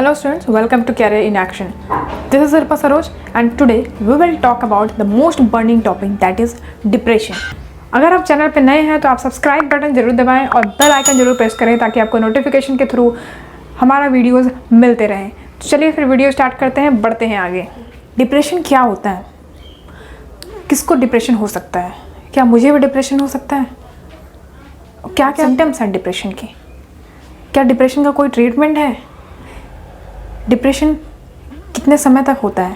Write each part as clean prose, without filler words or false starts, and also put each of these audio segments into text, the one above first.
Hello students, welcome to Career in Action. This is Sirpa Saroj and today we will talk about the most burning topic, that is depression. अगर आप channel पे नए हैं तो आप subscribe button जरूर दबाएं और बेल आइकन जरूर प्रेस करें ताकि आपको नोटिफिकेशन के थ्रू हमारा वीडियोस मिलते रहें। तो चलिए फिर वीडियो स्टार्ट करते हैं, बढ़ते हैं आगे। डिप्रेशन क्या होता है? किसको डिप्रेशन हो सकता है? क्या मुझे भी डिप्रेशन हो सकता है? क्या क्या सिम्टम्स हैं डिप्रेशन के? क्या डिप्रेशन का कोई ट्रीटमेंट है? डिप्रेशन कितने समय तक होता है?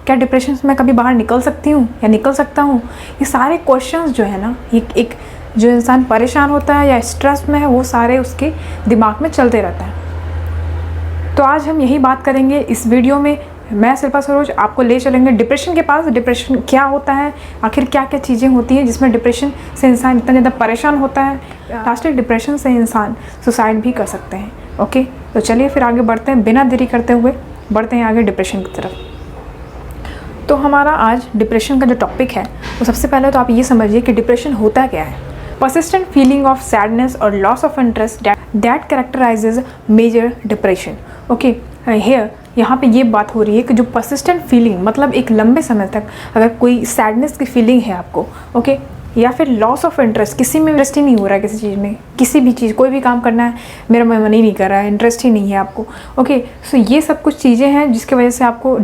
क्या डिप्रेशन से मैं कभी बाहर निकल सकती हूँ या निकल सकता हूँ? ये सारे क्वेश्चंस जो है ना, ये एक जो इंसान परेशान होता है या स्ट्रेस में है, वो सारे उसके दिमाग में चलते रहता है। तो आज हम यही बात करेंगे इस वीडियो में। मैं शिल्पा सरोज आपको ले चलेंगे डिप्रेशन के पास। डिप्रेशन क्या होता है, आखिर क्या क्या चीज़ें होती हैं जिसमें डिप्रेशन से इंसान इतना ज़्यादा परेशान होता है। लास्टली डिप्रेशन से इंसान सुसाइड भी कर सकते हैं। ओके, तो चलिए फिर आगे बढ़ते हैं, बिना देरी करते हुए बढ़ते हैं आगे डिप्रेशन की तरफ। तो हमारा आज डिप्रेशन का जो टॉपिक है, वो सबसे पहले तो आप ये समझिए कि डिप्रेशन होता क्या है। persistent feeling of sadness or loss of interest that characterizes major depression. Okay, here यहाँ पे ये बात हो रही है कि जो persistent feeling मतलब एक लंबे समय तक अगर कोई sadness की feeling है आपको, okay, या फिर लॉस ऑफ इंटरेस्ट, किसी में इंटरेस्ट ही नहीं हो रहा है, किसी चीज़ में, किसी भी चीज़, कोई भी काम करना है मेरा मन ही नहीं कर रहा है, इंटरेस्ट ही नहीं है आपको। ओके, सो ये सब कुछ चीज़ें हैं जिसकी वजह से आपको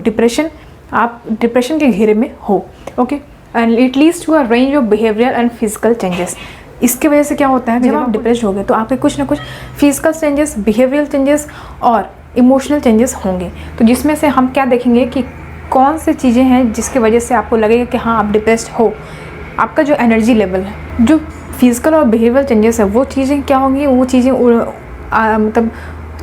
आप डिप्रेशन के घेरे में हो। Okay, and it leads to a range of behaviour and physical changes. इसके वजह से क्या होता है, जब आप डिप्रेस हो गए तो आपके कुछ ना कुछ फिजिकल चेंजेस, बिहेवियरल चेंजेस और इमोशनल चेंजेस होंगे। तो जिसमें से हम क्या देखेंगे कि कौन सी चीज़ें हैं जिसकी वजह से आपको लगेगा कि हाँ आप डिप्रेस्ड हो। आपका जो एनर्जी लेवल है, जो फिजिकल और बिहेवियरल चेंजेस है, वो चीज़ें क्या होंगी, वो चीज़ें मतलब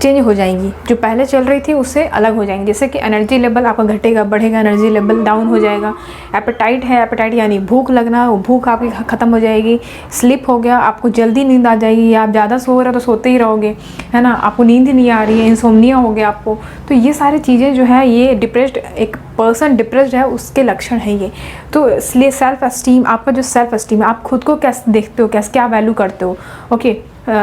चेंज हो जाएंगी। जो पहले चल रही थी उससे अलग हो जाएंगी। जैसे कि एनर्जी लेवल आपका घटेगा, बढ़ेगा, एनर्जी लेवल डाउन हो जाएगा। एपेटाइट है, एपेटाइट यानी भूख लगना, वो भूख आपकी ख़त्म हो जाएगी। स्लीप हो गया, आपको जल्दी नींद आ जाएगी, या आप ज़्यादा सो रहे हो तो सोते ही रहोगे, है ना, आपको नींद ही नहीं आ रही है, इंसोम्निया हो गया आपको। तो ये सारी चीज़ें जो है, ये डिप्रेस्ड, एक पर्सन डिप्रेस्ड है उसके लक्षण है ये। तो इसलिए सेल्फ एस्टीम, आपका जो सेल्फ एस्टीम है, आप खुद को कैसे देखते हो, कैसे क्या वैल्यू करते हो, ओके,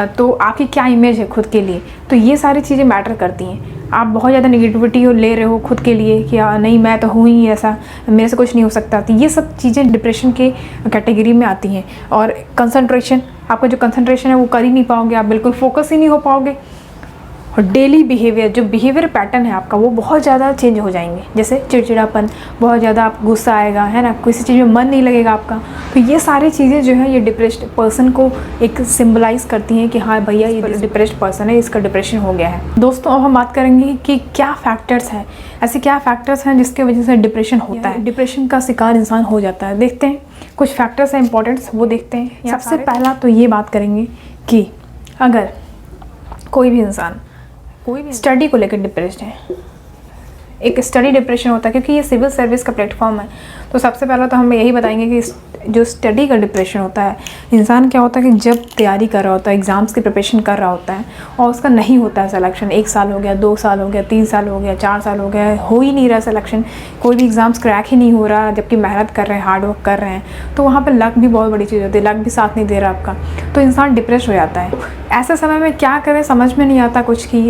तो आपकी क्या इमेज है खुद के लिए, तो ये सारी चीज़ें मैटर करती हैं। आप बहुत ज़्यादा नेगेटिविटी ले रहे हो खुद के लिए कि नहीं मैं तो हूँ ही ऐसा, मेरे से कुछ नहीं हो सकता, तो ये सब चीज़ें डिप्रेशन के कैटेगरी में आती हैं। और कंसंट्रेशन, आपका जो कंसंट्रेशन है वो कर ही नहीं पाओगे, आप बिल्कुल फोकस ही नहीं हो पाओगे। और डेली बिहेवियर, जो बिहेवियर पैटर्न है आपका, वो बहुत ज़्यादा चेंज हो जाएंगे। जैसे चिड़चिड़ापन, बहुत ज़्यादा आप गुस्सा आएगा, है ना, किसी चीज़ में मन नहीं लगेगा आपका। तो ये सारी चीज़ें जो है, ये डिप्रेस्ड पर्सन को एक सिम्बलाइज करती हैं कि हाँ भैया ये डिप्रेस्ड पर्सन है, इसका डिप्रेशन हो गया है। दोस्तों, अब हम बात करेंगे कि क्या फैक्टर्स हैं, ऐसे क्या फैक्टर्स हैं जिसके वजह से डिप्रेशन होता है, डिप्रेशन का शिकार इंसान हो जाता है। देखते हैं कुछ फैक्टर्स हैं इंपॉर्टेंट्स, वो देखते हैं। सबसे पहला तो ये बात करेंगे कि अगर कोई भी इंसान स्टडी को लेकर डिप्रेस्ड है, एक स्टडी डिप्रेशन होता है, क्योंकि ये सिविल सर्विस का प्लेटफॉर्म है। तो सबसे पहला तो हम यही बताएंगे कि जो स्टडी का डिप्रेशन होता है, इंसान क्या होता है कि जब तैयारी कर रहा होता है, एग्ज़ाम्स की प्रिपरेशन कर रहा होता है और उसका नहीं होता है सिलेक्शन, 1 साल हो गया, 2 साल हो गया, 3 साल हो गया, 4 साल हो गया, हो ही नहीं रहा सिलेक्शन, कोई भी एग्ज़ाम्स क्रैक ही नहीं हो रहा, जबकि मेहनत कर रहे हैं, हार्ड वर्क कर रहे हैं, तो वहाँ पर लक भी बहुत बड़ी चीज़ होती है, लक भी साथ नहीं दे रहा आपका, तो इंसान डिप्रेस हो जाता है। ऐसे समय में क्या करें समझ में नहीं आता कुछ कि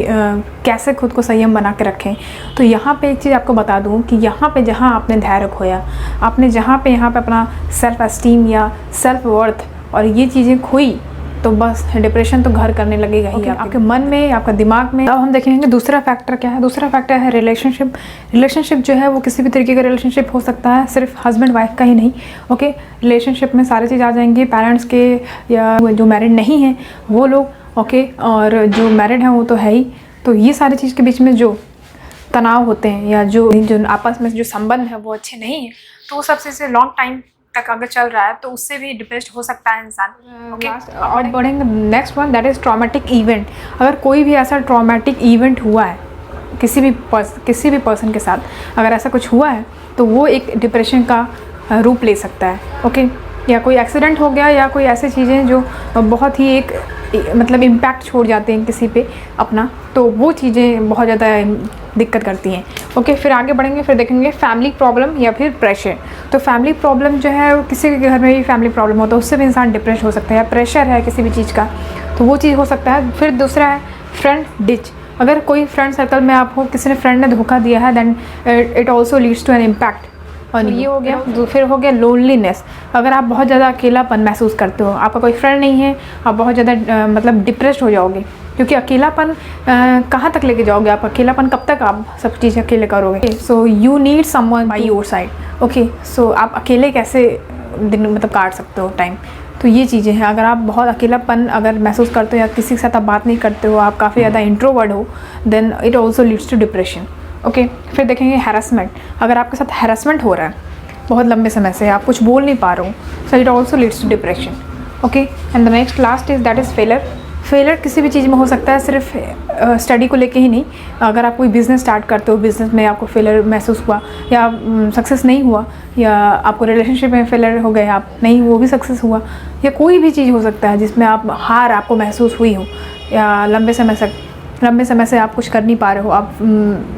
कैसे खुद को संयम बना के रखें। तो यहाँ पे एक चीज़ आपको बता दूँ कि यहाँ पे जहाँ आपने धैर्य खोया, आपने जहाँ पे यहाँ पे अपना सेल्फ एस्टीम या सेल्फ वर्थ और ये चीज़ें खोई, तो बस डिप्रेशन तो घर करने लगेगा ही आपके मन में, आपका दिमाग में। अब हम देखेंगे दूसरा फैक्टर क्या है। दूसरा फैक्टर है रिलेशनशिप। रिलेशनशिप जो है वो किसी भी तरीके का रिलेशनशिप हो सकता है, सिर्फ हस्बैंड वाइफ का ही नहीं। ओके, रिलेशनशिप में सारी चीज़ आ जाएंगी, पेरेंट्स के या जो मैरिड नहीं हैं वो लोग, ओके, और जो मैरिड हैं वो तो है ही। तो ये सारी चीज़ के बीच में जो तनाव होते हैं या जो आपस में जो संबंध है वो अच्छे नहीं है, तो वो सबसे से लॉन्ग टाइम तक अगर चल रहा है तो उससे भी डिप्रेस्ड हो सकता है इंसान। ओके, और बढ़ेंगे next one, that is traumatic event. अगर कोई भी ऐसा ट्रॉमेटिक इवेंट हुआ है किसी भी पर्सन के साथ, अगर ऐसा कुछ हुआ है तो वो एक डिप्रेशन का रूप ले सकता है। ओके, या कोई एक्सीडेंट हो गया या कोई ऐसी चीज़ें जो बहुत ही एक मतलब इम्पैक्ट छोड़ जाते हैं किसी पे अपना, तो वो चीज़ें बहुत ज़्यादा दिक्कत करती हैं। ओके, फिर आगे बढ़ेंगे, फिर देखेंगे फैमिली प्रॉब्लम या फिर प्रेशर। तो फैमिली प्रॉब्लम जो है, किसी के घर में भी फैमिली प्रॉब्लम होता है, उससे भी इंसान डिप्रेस हो सकता है। प्रेशर है किसी भी चीज़ का, तो वो चीज़ हो सकता है। फिर दूसरा है फ्रेंड डिच। अगर कोई फ्रेंड सर्कल में आपको किसी ने फ्रेंड ने धोखा दिया है, then it also leads to an impact. और ये हो गया। फिर हो गया लोनलीनेस। अगर आप बहुत ज़्यादा अकेलापन महसूस करते हो, आपका कोई फ्रेंड नहीं है, आप बहुत ज़्यादा मतलब डिप्रेस्ड हो जाओगे, क्योंकि अकेलापन कहाँ तक लेके जाओगे आप? अकेलापन कब तक आप सब चीज़ अकेले करोगे? So you need someone by your side. Okay, so आप अकेले कैसे दिन मतलब काट सकते हो टाइम? तो ये चीज़ें हैं। अगर आप बहुत अकेलापन अगर महसूस करते हो या किसी के साथ आप बात नहीं करते हो, आप काफ़ी ज़्यादा इंट्रोवर्ट हो, then it also leads to depression. Okay, फिर देखेंगे हैरेसमेंट। अगर आपके साथ हैरेसमेंट हो रहा है बहुत लंबे समय से, आप कुछ बोल नहीं पा रहे हो, so it also leads to depression. Okay, and the next last is that is failure. Failure किसी भी चीज़ में हो सकता है, सिर्फ स्टडी को लेके ही नहीं। अगर आप कोई बिज़नेस स्टार्ट करते हो, बिज़नेस में आपको फेलियर महसूस हुआ या सक्सेस नहीं हुआ, या आपको रिलेशनशिप में फेलियर हो गए, आप नहीं वो भी सक्सेस हुआ, या कोई भी चीज़ हो सकता है जिसमें आप हार आपको महसूस हुई हो, या लंबे समय से आप कुछ कर नहीं पा रहे हो, आप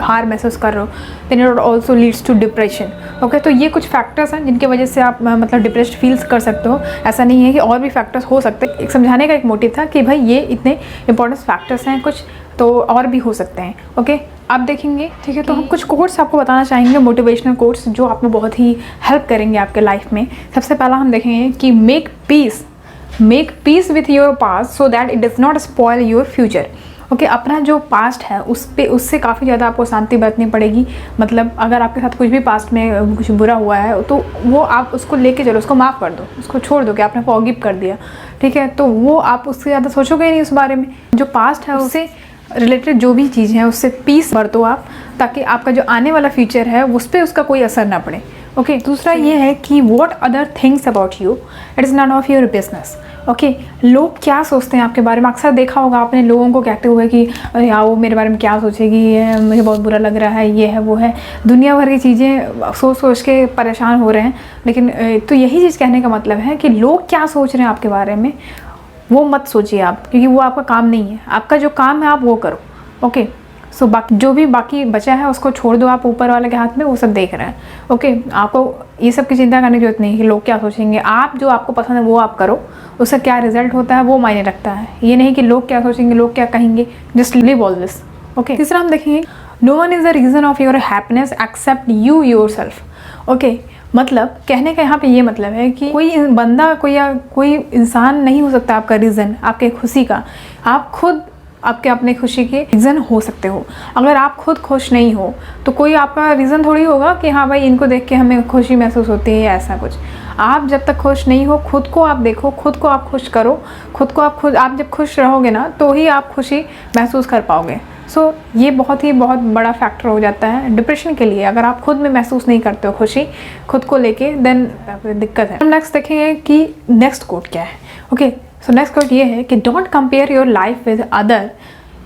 हार महसूस कर रहे हो, then it also leads to depression. Okay, तो ये कुछ फैक्टर्स हैं जिनकी वजह से आप मतलब डिप्रेस्ड फील्स कर सकते हो। ऐसा नहीं है कि और भी फैक्टर्स हो सकते हैं। एक समझाने का एक मोटिव था कि भाई ये इतने इंपॉर्टेंट फैक्टर्स हैं, कुछ तो और भी हो सकते हैं। ओके, आप देखेंगे, ठीक है। तो हम कुछ कोट्स आपको बताना चाहेंगे, मोटिवेशनल कोट्स जो आपको बहुत ही हेल्प करेंगे आपके लाइफ में। सबसे पहला हम देखेंगे कि make peace with your past so that it does not spoil your future. Okay, अपना जो पास्ट है उससे काफ़ी ज़्यादा आपको शांति बरतनी पड़ेगी। मतलब अगर आपके साथ कुछ भी पास्ट में कुछ बुरा हुआ है तो वो आप उसको लेके चलो, उसको माफ़ कर दो, उसको छोड़ दो कि आपने फॉरगिव कर दिया, ठीक है। तो वो आप उससे ज़्यादा सोचोगे ही नहीं उस बारे में। जो पास्ट है उससे रिलेटेड जो भी चीज़ है उससे पीस बरतो आप, ताकि आपका जो आने वाला फ्यूचर है उस पर उसका कोई असर ना पड़े। ओके, दूसरा ये है कि what other things about you, it is none of your business. Okay, लोग क्या सोचते हैं आपके बारे में? अक्सर देखा होगा आपने लोगों को कहते हुए कि यार वो मेरे बारे में क्या सोचेगी, मुझे बहुत बुरा लग रहा है, ये है वो है, दुनिया भर की चीज़ें सोच के परेशान हो रहे हैं। लेकिन तो यही चीज़ कहने का मतलब है कि लोग क्या सोच रहे हैं आपके बारे में वो मत सोचिए आप, क्योंकि वो आपका काम नहीं है। आपका जो काम है आप वो करो। ओके, सो जो भी बाकी बचा है उसको छोड़ दो, आप ऊपर वाले के हाथ में, वो सब देख रहे हैं। ओके, आपको ये सब की चिंता करने की जरूरत नहीं कि लोग क्या सोचेंगे। आप जो आपको पसंद है वो आप करो, उससे क्या रिजल्ट होता है वो मायने रखता है, ये नहीं कि लोग क्या सोचेंगे, लोग क्या कहेंगे। Just live all this. Okay, तीसरा हम देखेंगे no one is the reason of your happiness except you your self. Okay, मतलब कहने का यहाँ पे ये मतलब है कि कोई बंदा कोई इंसान नहीं हो सकता आपका रीज़न आपके खुशी का। आप खुद आपके अपने खुशी के रीज़न हो सकते हो। अगर आप खुद खुश नहीं हो तो कोई आपका रीज़न थोड़ी होगा कि हाँ भाई इनको देख के हमें खुशी महसूस होती है या ऐसा कुछ। आप जब तक खुश नहीं हो, खुद को आप देखो, खुद को आप खुश करो, आप जब खुश रहोगे ना तो ही आप खुशी महसूस कर पाओगे। सो ये बहुत बड़ा फैक्टर हो जाता है डिप्रेशन के लिए। अगर आप खुद में महसूस नहीं करते हो खुशी खुद को लेके, देन दिक्कत है। हम नेक्स्ट देखेंगे कि नेक्स्ट कोट क्या है। ओके, सो नेक्स्ट कोट ये है कि don't compare your life with other,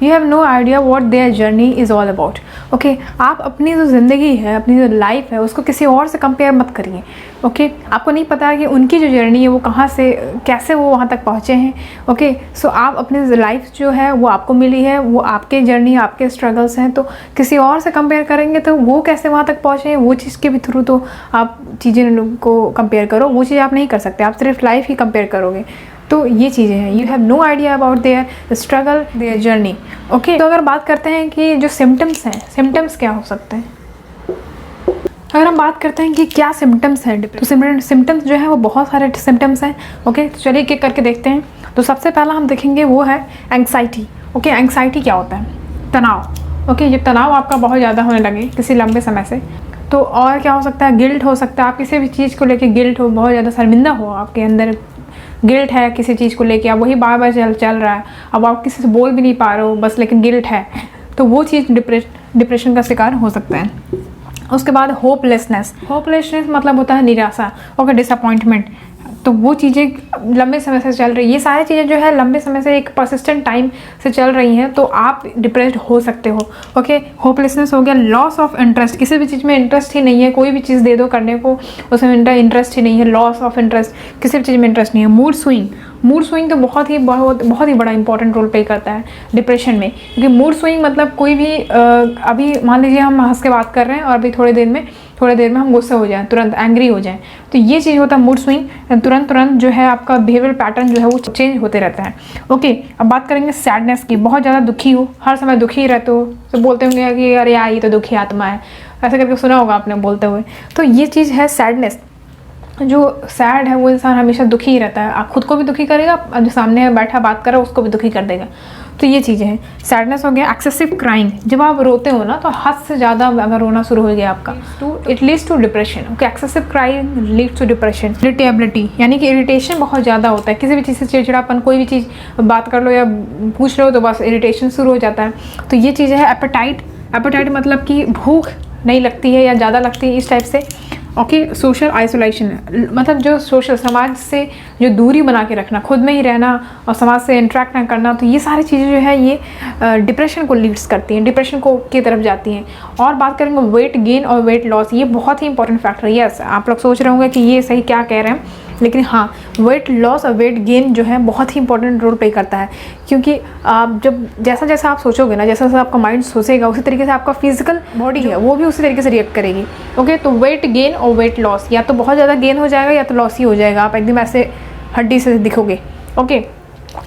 you have no idea what their journey is all about. Okay, आप अपनी जो ज़िंदगी है, अपनी जो लाइफ है, उसको किसी और से कंपेयर मत करिए। ओके, आपको नहीं पता है कि उनकी जो जर्नी है वो कहाँ से कैसे वो वहाँ तक पहुँचे हैं। ओके, सो आप अपनी लाइफ जो है वो आपको मिली है, वो आपके जर्नी आपके स्ट्रगल्स हैं, तो किसी और से कंपेयर करेंगे तो वो कैसे वहाँ तक पहुँचे हैं वो चीज़ के भी थ्रू तो आप चीज़ें को कंपेयर करो। वो चीज़ आप नहीं कर सकते, आप सिर्फ लाइफ ही कंपेयर करोगे। तो ये चीज़ें हैं, you have no idea about their struggle, their journey. Okay, तो अगर बात करते हैं कि जो सिम्टम्स हैं, सिम्टम्स क्या हो सकते हैं? अगर हम बात करते हैं कि क्या सिम्टम्स हैं, तो सिम्टम्स जो है वो बहुत सारे सिम्टम्स हैं। ओके, तो चलिए एक एक करके देखते हैं। तो सबसे पहला हम देखेंगे वो है एंग्जाइटी। ओके, एंग्जाइटी क्या होता है? तनाव। ओके, ये तनाव आपका बहुत ज़्यादा होने लगे किसी लंबे समय से। तो और क्या हो सकता है? गिल्ट हो सकता है, आप किसी भी चीज़ को लेके गिल्ट हो, बहुत ज़्यादा शर्मिंदा हो, आपके अंदर गिल्ट है किसी चीज़ को लेके, आप वही बार बार चल रहा है, अब आप किसी से बोल भी नहीं पा रहे हो बस, लेकिन गिल्ट है, तो वो चीज़ डिप्रेशन का शिकार हो सकता है। उसके बाद होपलेसनेस मतलब होता है निराशा। ओके, डिसअपॉइंटमेंट, तो वो चीज़ें लंबे समय से चल रही, ये सारी चीज़ें जो है लंबे समय से एक परसिस्टेंट टाइम से चल रही हैं, तो आप डिप्रेस्ड हो सकते हो। ओके, होपलेसनेस हो गया। लॉस ऑफ इंटरेस्ट, किसी भी चीज़ में इंटरेस्ट ही नहीं है, कोई भी चीज़ दे दो करने को उसमें इंटरेस्ट ही नहीं है, लॉस ऑफ इंटरेस्ट, किसी भी चीज़ में इंटरेस्ट नहीं है। मूड स्विंग, मूड स्विंग तो बहुत ही बड़ा इंपॉर्टेंट रोल प्ले करता है डिप्रेशन में, क्योंकि मूड स्विंग मतलब कोई भी अभी मान लीजिए हम हंस के बात कर रहे हैं और अभी थोड़ी देर में हम गुस्से हो जाएं, तुरंत एंग्री हो जाएं, तो ये चीज़ होता है मूड स्विंग। तुरंत जो है आपका बिहेवियर पैटर्न जो है वो चेंज होते रहता है। ओके, अब बात करेंगे सैडनेस की। बहुत ज़्यादा दुखी हो, हर समय दुखी रहते हो, तो बोलते होंगे कि अरे यार ये तो दुखी आत्मा है, ऐसा करके सुना होगा आपने बोलते हुए। तो ये चीज़ है सैडनेस। जो सैड है वो इंसान हमेशा दुखी ही रहता है, आप खुद को भी दुखी करेगा, जो सामने बैठा बात कर रहा है उसको भी दुखी कर देगा। तो ये चीज़ें हैं। सैडनेस हो गया। एक्सेसिव क्राइंग, जब आप रोते हो ना तो हद से ज़्यादा अगर रोना शुरू हो गया आपका तो it leads to depression. Okay, excessive crying leads to depression. Irritability यानी कि इरिटेशन बहुत ज़्यादा होता है, किसी भी चीज़ से चिड़चिड़ापन, कोई भी चीज़ बात कर लो या पूछ लो तो बस इरिटेशन शुरू हो जाता है। तो ये चीज़ें है। एपेटाइट मतलब कि भूख नहीं लगती है या ज़्यादा लगती है, इस टाइप से। ओके, सोशल आइसोलेशन मतलब जो सोशल, समाज से जो दूरी बना के रखना, खुद में ही रहना और समाज से इंटरेक्ट ना करना, तो ये सारी चीज़ें जो है ये डिप्रेशन को लीड्स करती हैं, डिप्रेशन को की तरफ जाती हैं। और बात करेंगे वेट गेन और वेट लॉस, ये बहुत ही इंपॉर्टेंट फैक्टर है। यस, आप लोग सोच रहे होंगे कि ये सही क्या कह रहे हैं, लेकिन हाँ, वेट लॉस और वेट गेन जो है बहुत ही इंपॉर्टेंट रोल प्ले करता है, क्योंकि आप जब जैसा आप सोचोगे ना, जैसा आपका माइंड सोचेगा, उसी तरीके से आपका फिजिकल बॉडी है वो भी उसी तरीके से रिएक्ट करेगी। ओके, तो वेट गेन और वेट लॉस, या तो बहुत ज़्यादा गेन हो जाएगा या तो लॉस ही हो जाएगा, आप एकदम ऐसे हड्डी से दिखोगे। ओके,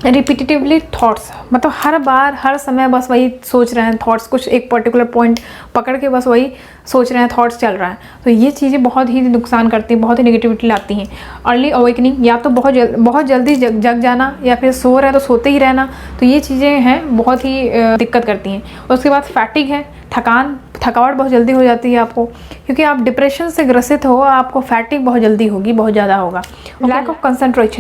रिपीटेटिवली थॉट्स मतलब हर बार हर समय बस वही सोच रहे हैं, थॉट्स कुछ एक पर्टिकुलर पॉइंट पकड़ के बस वही सोच रहे हैं, थॉट्स चल रहा है, तो ये चीज़ें बहुत ही नुकसान करती हैं, बहुत ही नेगेटिविटी लाती हैं। अर्ली अवेकनिंग, या तो बहुत जल्दी जग जाना, या फिर सो रहे हैं तो सोते ही रहना, तो ये चीज़ें हैं बहुत ही दिक्कत करती हैं। उसके बाद फैटिग है, थकावट बहुत जल्दी हो जाती है आपको, क्योंकि आप डिप्रेशन से ग्रसित हो, आपको फैटिग बहुत जल्दी होगी, बहुत ज़्यादा होगा। लैक ऑफ कंसंट्रेट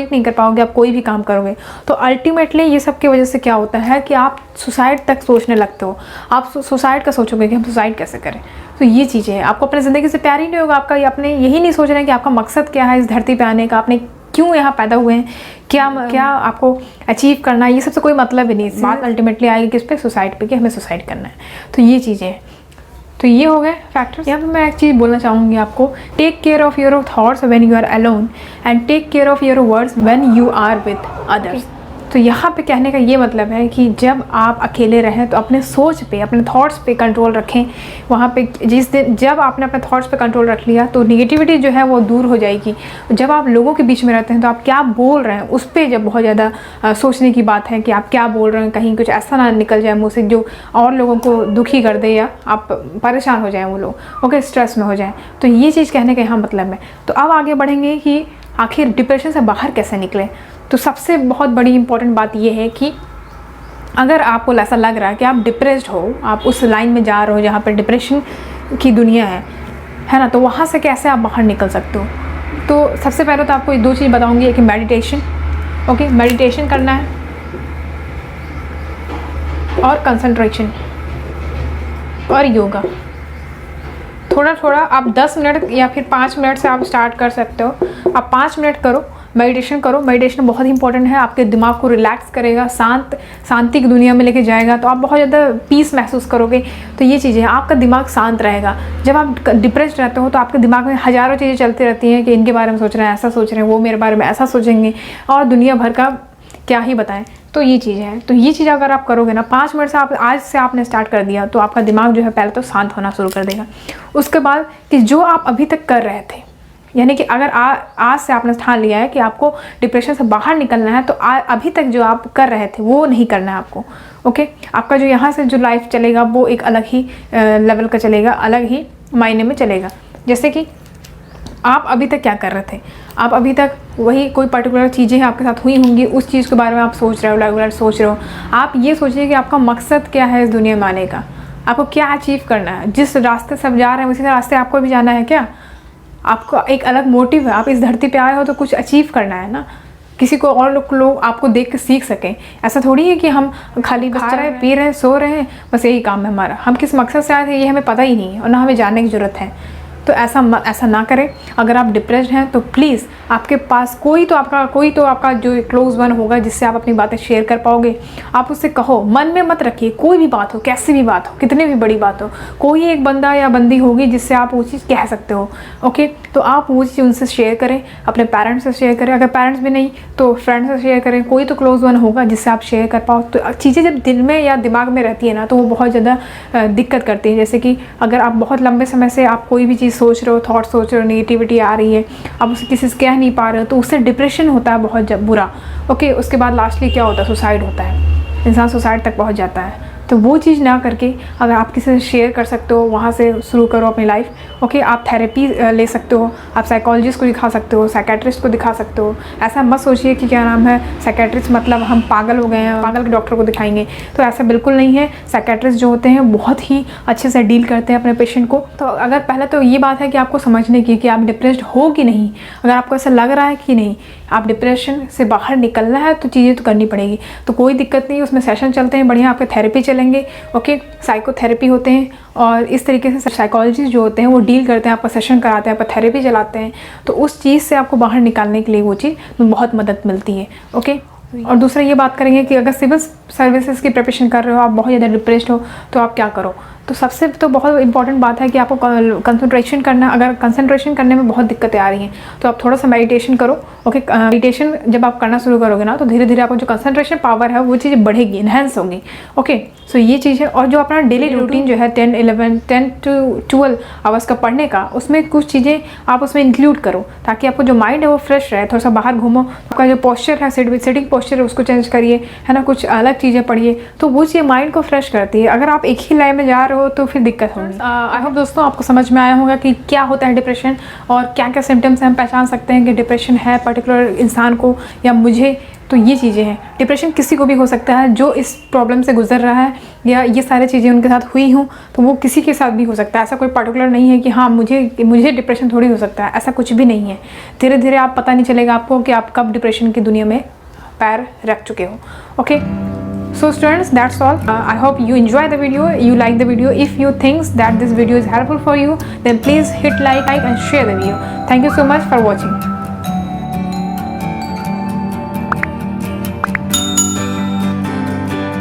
नहीं कर पाओगे आप कोई भी काम करोगे, तो अल्टीमेटली ये सब की वजह से क्या होता है कि आप सुसाइड तक सोचने लगते हो, आप सुसाइड का सोचोगे कि हम सुसाइड कैसे करें। तो ये चीज़ें हैं, आपको अपनी ज़िंदगी से प्यार ही नहीं होगा, आपका आपने यही नहीं सोच रहे हैं कि आपका मकसद क्या है इस धरती पे आने का, आपने क्यों यहाँ पैदा हुए हैं, क्या आपको अचीव करना है, ये सबसे कोई मतलब ही नहीं। बात अल्टीमेटली आएगी किस पे, सुसाइड पे, कि हमें सुसाइड करना है। तो ये चीज़ें हैं। तो ये हो गए फैक्टर्स। यहाँ पे मैं एक चीज़ बोलना चाहूँगी आपको, take care of your thoughts when you are alone and take care of your words when you are with others. तो यहाँ पे कहने का ये मतलब है कि जब आप अकेले रहें तो अपने सोच पे, अपने थॉट्स पे कंट्रोल रखें। वहाँ पे जिस दिन जब आपने अपने थॉट्स पे कंट्रोल रख लिया तो नेगेटिविटी जो है वो दूर हो जाएगी। जब आप लोगों के बीच में रहते हैं तो आप क्या बोल रहे हैं उस पर जब बहुत ज़्यादा सोचने की बात है कि आप क्या बोल रहे हैं, कहीं कुछ ऐसा ना निकल जाए मुँह से जो और लोगों को दुखी कर दे या आप परेशान हो जाएँ वो लोग, ओके, स्ट्रेस में हो जाएँ। तो ये चीज़ कहने का यहाँ मतलब है। तो अब आगे बढ़ेंगे कि आखिर डिप्रेशन से बाहर कैसे निकलें। तो सबसे बहुत बड़ी इंपॉर्टेंट बात यह है कि अगर आपको ऐसा लग रहा है कि आप डिप्रेस्ड हो, आप उस लाइन में जा रहे हो जहाँ पर डिप्रेशन की दुनिया है ना, तो वहाँ से कैसे आप बाहर निकल सकते हो। तो सबसे पहले तो आपको 2 चीज़ बताऊँगी, एक मेडिटेशन, ओके, मेडिटेशन करना है, और कंसंट्रेशन और योगा। थोड़ा आप 10 मिनट या फिर 5 मिनट से आप स्टार्ट कर सकते हो। आप 5 मिनट करो, मेडिटेशन करो। मेडिटेशन बहुत इंपॉर्टेंट है, आपके दिमाग को रिलैक्स करेगा, शांति की दुनिया में लेके जाएगा, तो आप बहुत ज़्यादा पीस महसूस करोगे। तो ये चीज़ें, आपका दिमाग शांत रहेगा। जब आप डिप्रेस्ड रहते हो तो आपके दिमाग में हज़ारों चीज़ें चलती रहती हैं कि इनके बारे में सोच रहे हैं, ऐसा सोच रहे हैं, वो मेरे बारे में ऐसा सोचेंगे, और दुनिया भर का क्या ही बताएं। तो ये चीज़ है। तो ये चीज़ अगर आप करोगे ना, 5 मिनट से आप आज से आपने स्टार्ट कर दिया तो आपका दिमाग जो है पहले तो शांत होना शुरू कर देगा। उसके बाद कि जो आप अभी तक कर रहे थे, यानी कि अगर आज से आपने ठान लिया है कि आपको डिप्रेशन से बाहर निकलना है, तो अभी तक जो आप कर रहे थे वो नहीं करना है आपको। ओके, आपका जो यहाँ से जो लाइफ चलेगा वो एक अलग ही लेवल का चलेगा, अलग ही मायने में चलेगा। जैसे कि आप अभी तक क्या कर रहे थे, आप अभी तक वही कोई पर्टिकुलर चीज़ें आपके साथ हुई होंगी, उस चीज़ के बारे में आप सोच रहे हो, रेगुलर सोच रहे हो। आप ये सोचिए कि आपका मकसद क्या है इस दुनिया में आने का, आपको क्या अचीव करना है। जिस रास्ते से आप जा रहे हैं उसी रास्ते आपको भी जाना है क्या? आपको एक अलग मोटिव है, आप इस धरती पे आए हो तो कुछ अचीव करना है ना, किसी को और लोग आपको देख के सीख सकें। ऐसा थोड़ी है कि हम खाली खा रहे हैं, पी रहे हैं, सो रहे हैं, बस यही काम है हमारा। हम किस मकसद से आए थे ये हमें पता ही नहीं है और ना हमें जानने की ज़रूरत है। तो ऐसा ना करें। अगर आप डिप्रेस्ड हैं तो प्लीज़ आपके पास कोई तो आपका जो क्लोज वन होगा जिससे आप अपनी बातें शेयर कर पाओगे। आप उससे कहो, मन में मत रखिए, कोई भी बात हो, कैसी भी बात हो, कितनी भी बड़ी बात हो, कोई एक बंदा या बंदी होगी जिससे आप वो चीज़ कह सकते हो। ओके, तो आप वो चीज़ उनसे शेयर करें, अपने पेरेंट्स से शेयर करें, अगर पेरेंट्स भी नहीं तो फ्रेंड्स से शेयर करें, कोई तो क्लोज वन होगा जिससे आप शेयर कर पाओ। तो चीज़ें जब दिल में या दिमाग में रहती है ना तो वो बहुत ज़्यादा दिक्कत करती है। जैसे कि अगर आप बहुत लंबे समय से आप कोई भी चीज़ सोच रहे हो, थॉट सोच रहे हो, नेगेटिविटी आ रही है, आप उसे किसी से कह नहीं पा रहे हो, तो उससे डिप्रेशन होता है बहुत बुरा। ओके, उसके बाद लास्टली क्या होता है, सुसाइड होता है, इंसान सुसाइड तक पहुँच जाता है। तो वो चीज़ ना करके अगर आप किसी से शेयर कर सकते हो, वहाँ से शुरू करो अपनी लाइफ। ओके, आप थेरेपी ले सकते हो, आप साइकोलॉजिस्ट को दिखा सकते हो, साइकेट्रिस्ट को दिखा सकते हो। ऐसा मत सोचिए कि क्या नाम है साइकेट्रिस्ट मतलब हम पागल हो गए हैं, पागल के डॉक्टर को दिखाएंगे, तो ऐसा बिल्कुल नहीं है। साइकेट्रिस्ट जो होते हैं बहुत ही अच्छे से डील करते हैं अपने पेशेंट को। तो अगर पहले तो ये बात है कि आपको समझने की कि आप डिप्रेस्ड हो कि नहीं। अगर आपको ऐसा लग रहा है कि नहीं, आप डिप्रेशन से बाहर निकलना है तो चीज़ें तो करनी पड़ेगी, तो कोई दिक्कत नहीं, उसमें सेशन चलते हैं बढ़िया, आपके थेरेपी चलेंगे। ओके, साइकोथेरेपी होते हैं और इस तरीके से साइकोलॉजिस्ट जो होते हैं वो डील करते हैं, आपका सेशन कराते हैं, आपका थेरेपी चलाते हैं। तो उस चीज़ से आपको बाहर निकालने के लिए वो चीज़ बहुत मदद मिलती है। ओके, और दूसरा ये बात करेंगे कि अगर सिविल सर्विसेज की प्रिपरेशन कर रहे हो, आप बहुत ज़्यादा डिप्रेस्ड हो, तो आप क्या करो। तो सबसे तो बहुत इंपॉर्टेंट बात है कि आपको कंसंट्रेशन करना। अगर कंसंट्रेशन करने में बहुत दिक्कतें आ रही हैं तो आप थोड़ा सा मेडिटेशन करो। ओके, मेडिटेशन जब आप करना शुरू करोगे ना तो धीरे धीरे आपको जो कंसंट्रेशन पावर है वो चीज़ें बढ़ेगी, इन्हेंस होगी। ओके, सो ये चीज़ है। और जो अपना डेली रूटीन जो है 10 to 12 आवर्स का पढ़ने का, उसमें कुछ चीज़ें आप उसमें इंक्लूड करो ताकि आपको जो माइंड है वो फ्रेश रहे। थोड़ा सा बाहर घूमो, आपका जो पोस्चर है, सिटिंग पोस्चर है उसको चेंज करिए, है ना, कुछ अलग चीज़ें पढ़िए, तो वो चीज़ें माइंड को फ्रेश करती है। अगर आप एक ही लाइन में जा रहे हो तो फिर दिक्कत होगी। आई होप दोस्तों आपको समझ में आया होगा कि क्या होता है डिप्रेशन और क्या क्या सिम्टम्स हम पहचान सकते हैं कि डिप्रेशन है पर्टिकुलर इंसान को या मुझे। तो ये चीज़ें हैं, डिप्रेशन किसी को भी हो सकता है जो इस प्रॉब्लम से गुजर रहा है या ये सारी चीज़ें उनके साथ हुई हों, तो वो किसी के साथ भी हो सकता है। ऐसा कोई पर्टिकुलर नहीं है कि हाँ मुझे डिप्रेशन थोड़ी हो सकता है, ऐसा कुछ भी नहीं है। धीरे धीरे आप पता नहीं चलेगा आपको कि आप कब डिप्रेशन की दुनिया में पैर रख चुके हो। Okay, so students, that's all. I hope you enjoy the video, you like the video. If you think that this video is helpful for you, then please hit like and share the video. Thank you so much for watching.